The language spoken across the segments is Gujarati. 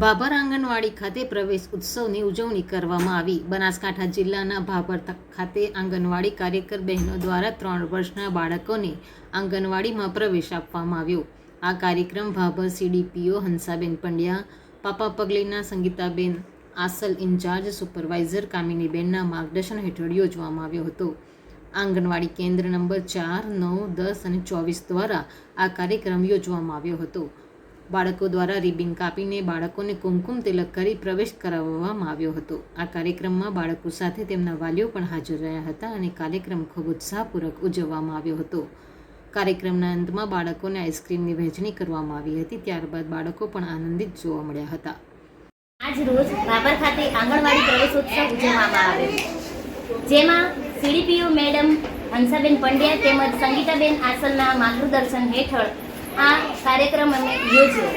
ભાભર આંગણવાડી ખાતે પ્રવેશ ઉત્સવની ઉજવણી કરવામાં આવી। બનાસકાંઠા જિલ્લાના ભાભર ખાતે આંગણવાડી કાર્યકર બહેનો દ્વારા 3 વર્ષના બાળકોને આંગણવાડીમાં પ્રવેશ આપવામાં આવ્યો। આ કાર્યક્રમ ભાભર સીડીપીઓ હંસાબેન પંડ્યા, પાપા પગલીના સંગીતાબેન આસલ ઇન્ચાર્જ સુપરવાઇઝર કામિનીબેનના માર્ગદર્શન હેઠળ યોજવામાં આવ્યો હતો। આંગણવાડી કેન્દ્ર નંબર 4, 9, 10 અને 24 દ્વારા આ કાર્યક્રમ યોજવામાં આવ્યો હતો। બાળકો દ્વારા રિબિન કાપીને બાળકોને કુમકુમ તિલક કરી પ્રવેશ કરાવવામાં આવ્યો હતો। આ કાર્યક્રમમાં બાળકો સાથે તેમના વાલીઓ પણ હાજર રહ્યા હતા અને કાર્યક્રમ ખૂબ ઉત્સાહપૂર્વક ઉજવવામાં આવ્યો હતો। કાર્યક્રમના અંતમાં બાળકોને આઈસ્ક્રીમની વહેંચણી કરવામાં આવી હતી। ત્યારબાદ બાળકો પણ આનંદિત જોવા મળ્યા હતા। આજ રોજ ભાભર ખાતે આંગણવાડી પ્રવેશોત્સવ ઉજવવામાં આવ્યો, જેમાં સીડીપીઓ મેડમ હંસાબેન પંડ્યા તેમજ સંગીતાબેન આસલના માર્ગદર્શન હેઠળ આ કાર્યક્રમ અમે યોજ્યો,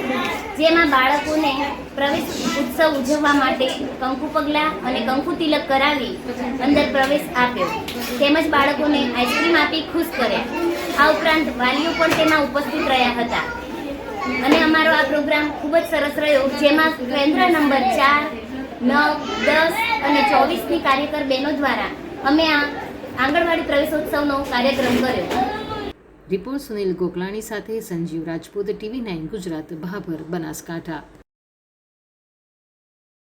જેમાં બાળકોને પ્રવેશ ઉત્સવ ઉજવવા માટે કંકુ પગલાં અને કંકુ તિલક કરાવી અંદર પ્રવેશ આપ્યો, તેમજ બાળકોને આઈસ્ક્રીમ આપી ખુશ કર્યા। આ ઉપરાંત વાલીઓ પણ તેમાં ઉપસ્થિત રહ્યા હતા અને અમારો આ પ્રોગ્રામ ખૂબ જ સરસ રહ્યો, જેમાં કેન્દ્ર નંબર 4, 9, 10 અને 24ની કાર્યકર બહેનો દ્વારા અમે આ આંગણવાડી પ્રવેશોત્સવનો કાર્યક્રમ કર્યો। રિપોર્ટ સુનિલ ગોકલાણી સાથે સંજીવ રાજપૂત, TV9 ગુજરાત, ભાભર, બનાસકાંઠા।